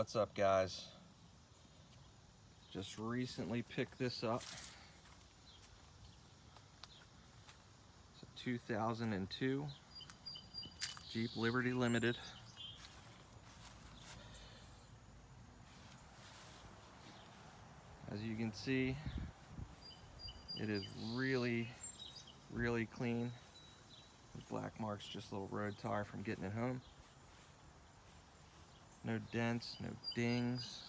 What's up, guys? Just recently picked this up. It's a 2002 Jeep Liberty Limited. As you can see, it is really clean. The black marks just a little road tar from getting it home. No dents, no dings.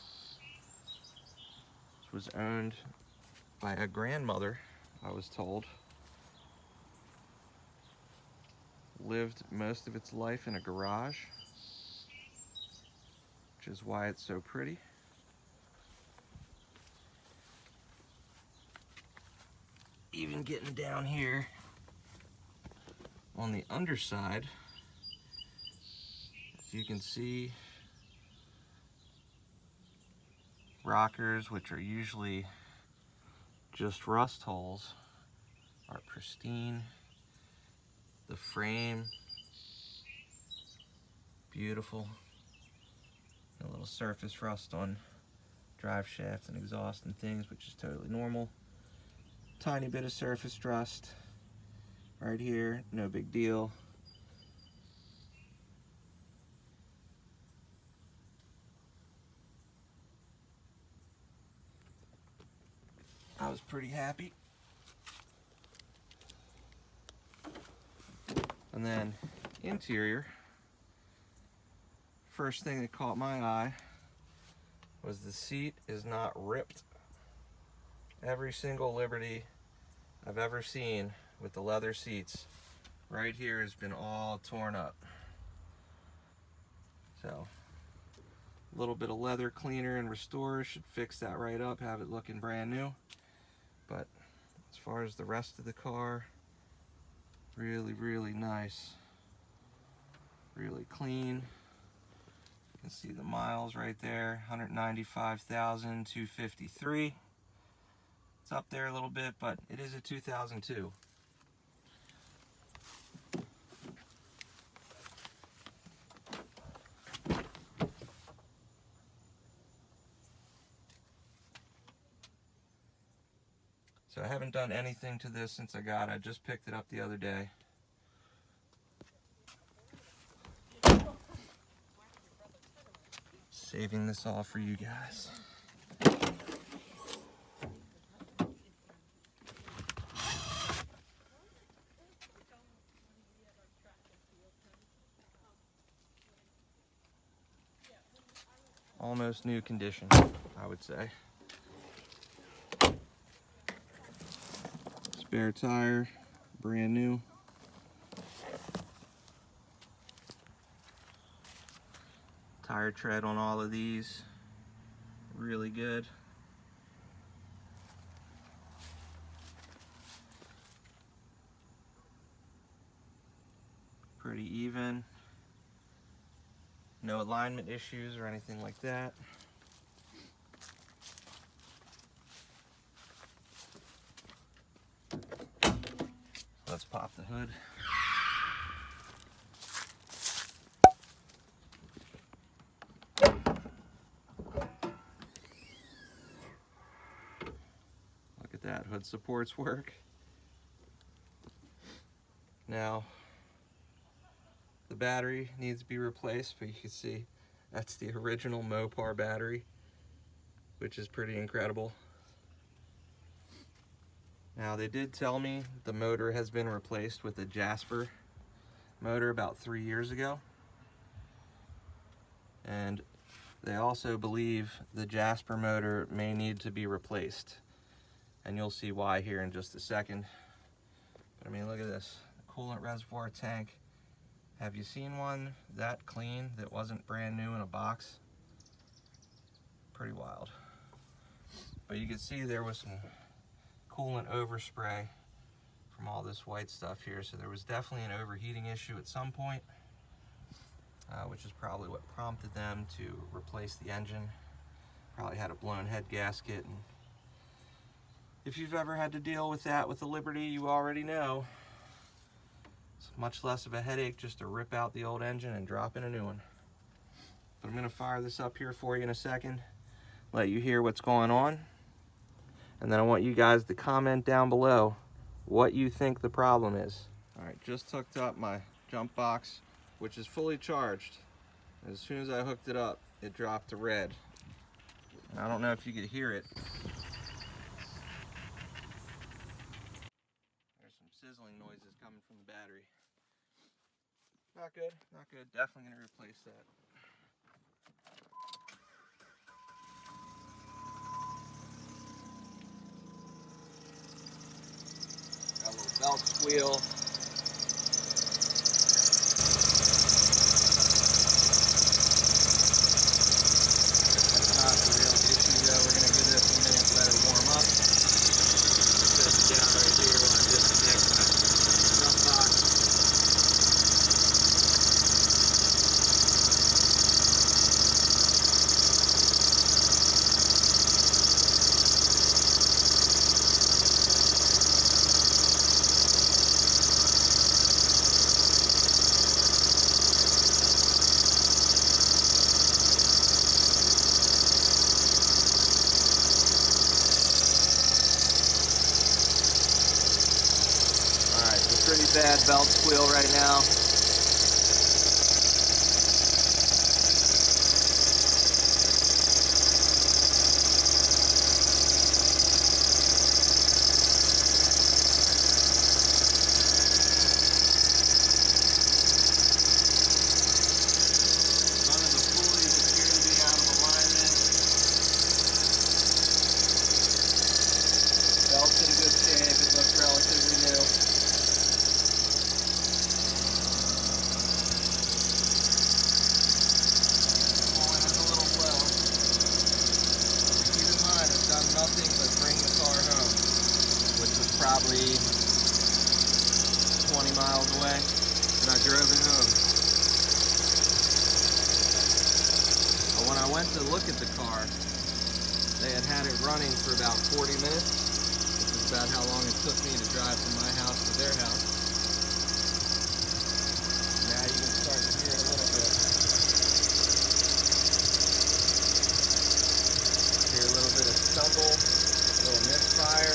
This was owned by a grandmother, I was told. Lived most of its life in a garage, which is why it's so pretty. Even getting down here on the underside, as you can see, rockers, which are usually just rust holes, are pristine. The frame, beautiful. A little surface rust on drive shaft and exhaust and things, which is totally normal. Tiny bit of surface rust right here, no big deal. I was pretty happy. And then interior, first thing that caught my eye was the seat is not ripped. Every single Liberty I've ever seen with the leather seats right here has been all torn up. So a little bit of leather cleaner and restore should fix that right up, have it looking brand new. But as far as the rest of the car, really nice, really clean. You can see the miles right there, 195,253. It's up there a little bit, but it is a 2002. So I haven't done anything to this since I got it. I just picked it up the other day. Saving this all for you guys. Almost new condition, I would say. Spare tire, brand new. Tire tread on all of these, really good. Pretty even. No alignment issues or anything like that. Let's pop the hood. Look at that, hood supports work. Now, the battery needs to be replaced, but you can see that's the original Mopar battery, which is pretty incredible. Now, they did tell me the motor has been replaced with a Jasper motor about 3 years ago. And they also believe the Jasper motor may need to be replaced. And you'll see why here in just a second. But I mean, look at this. Coolant reservoir tank. Have you seen one that clean that wasn't brand new in a box? Pretty wild. But you can see there was some coolant overspray from all this white stuff here, so there was definitely an overheating issue at some point, which is probably what prompted them to replace the engine. Probably had a blown head gasket, and if you've ever had to deal with that with the Liberty, you already know it's much less of a headache just to rip out the old engine and drop in a new one. But I'm gonna fire this up here for you in a second, let you hear what's going on. And then I want you guys to comment down below what you think the problem is. All right, just hooked up my jump box, which is fully charged. As soon as I hooked it up, it dropped to red. And I don't know if you could hear it. There's some sizzling noises coming from the battery. Not good, not good. Definitely gonna replace that. Got a little belt squeal. That's not the real issue though. We're gonna give this a minute, let it warm up. Set it down right here while I disconnect my jump box. Pretty bad belt squeal right now. None of the pulleys appear to be out of alignment. Belt's in good shape. It looks relatively new. Nothing but bring the car home, which was probably 20 miles away, and I drove it home. But when I went to look at the car, they had it running for about 40 minutes, which is about how long it took me to drive from my house to their house. Now you can start to hear it a little bit. Hear a little bit of stumble, a little misfire.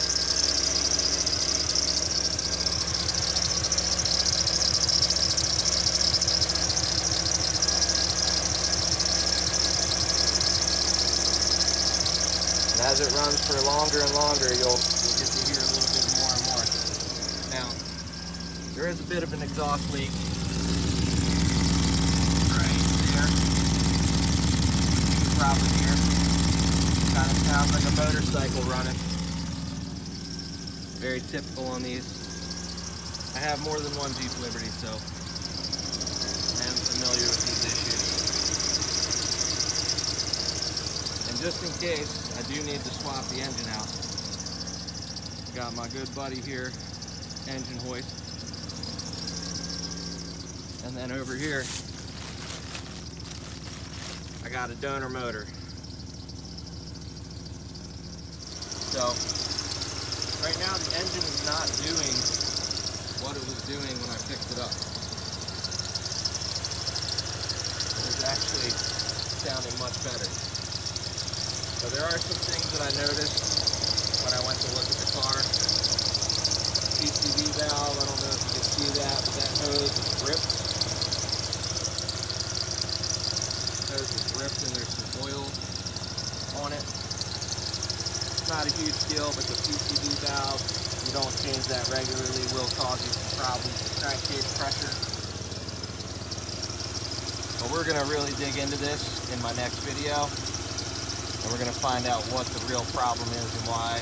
And as it runs for longer and longer, you'll get to hear a little bit more and more. Now, there is a bit of an exhaust leak right there. You can probably hear. Kind of sounds like a motorcycle running. Very typical on these. I have more than one Jeep Liberty, so I am familiar with these issues. And just in case, I do need to swap the engine out. Got my good buddy here, engine hoist. And then over here, I got a donor motor. So, right now the engine is not doing what it was doing when I picked it up. It's actually sounding much better. So there are some things that I noticed when I went to look at the car. PCV valve, I don't know if you can see that, but that hose is ripped. Hose is ripped and there's some oil on it. Not a huge deal, but the PCV valve, you don't change that regularly, will cause you some problems with crankcase pressure. But we're going to really dig into this in my next video, and we're going to find out what the real problem is and why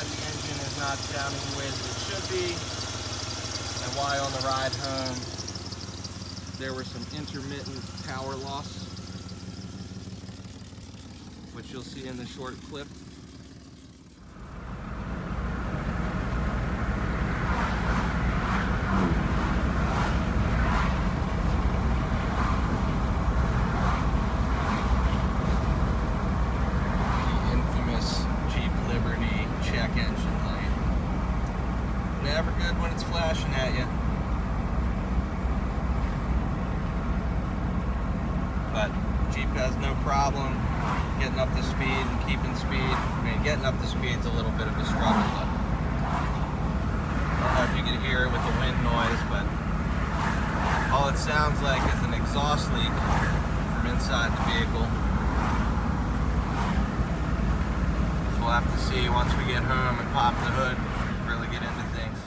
the engine is not sounding the way that it should be, and why on the ride home there was some intermittent power loss, which you'll see in the short clip. The infamous Jeep Liberty check engine light. Never good when it's flashing at you. but Jeep has no problem getting up to speed and keeping speed. I mean, getting up to speed is a little bit of a struggle, but I don't know if you can hear it with the wind noise, but all it sounds like is an exhaust leak from inside the vehicle. So we'll have to see once we get home and pop the hood, really get into things.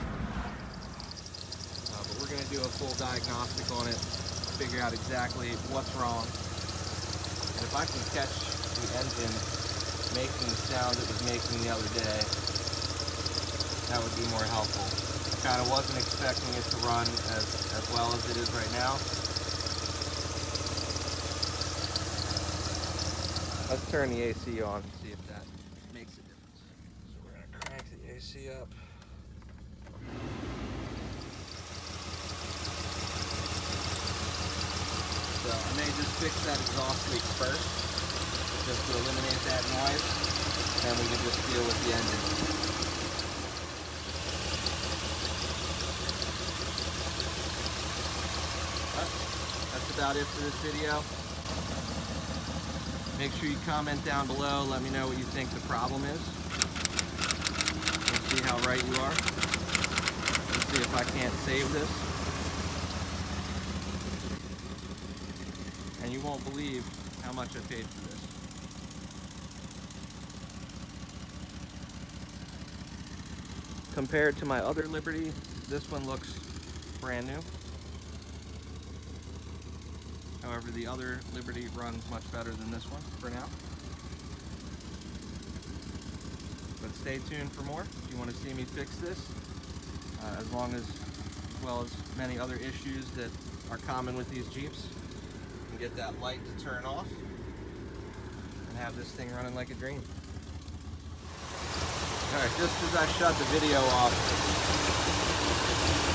But we're going to do a full diagnostic on it, figure out exactly what's wrong. And if I can catch the engine making the sound it was making the other day, that would be more helpful. I kind of wasn't expecting it to run as well as it is right now. Let's turn the AC on and see if that makes a difference. So we're going to crank the AC up. So I may just fix that exhaust leak first, just to eliminate that noise, and we can just deal with the engine. That's about it for this video. Make sure you comment down below, let me know what you think the problem is. We'll see how right you are. Let's see if I can't save this. And you won't believe how much I paid for this. Compared to my other Liberty, this one looks brand new. However, the other Liberty runs much better than this one for now. But stay tuned for more if you want to see me fix this, as well as many other issues that are common with these Jeeps. And get that light to turn off and have this thing running like a dream. Alright, just as I shut the video off,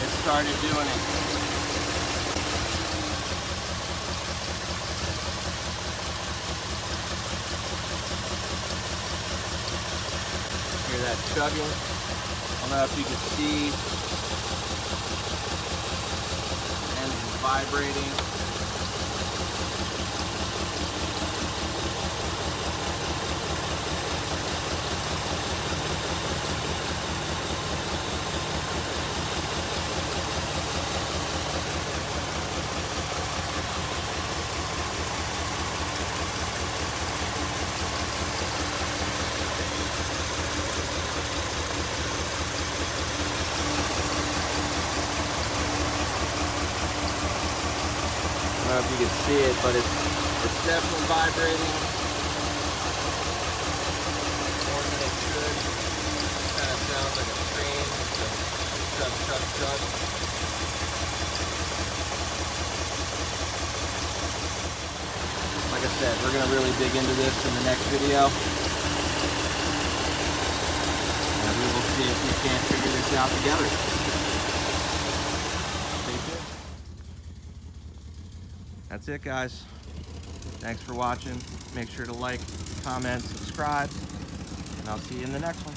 it started doing it. Hear that chugging? I don't know if you can see. Engine's vibrating. I don't know if you can see it, but it's definitely vibrating more than it should. It kind of sounds like a train. Chug, chug, chug. Like I said, we're going to really dig into this in the next video. And we will see if we can't figure this out together. That's it, guys. Thanks for watching. Make sure to like, comment, subscribe, and I'll see you in the next one.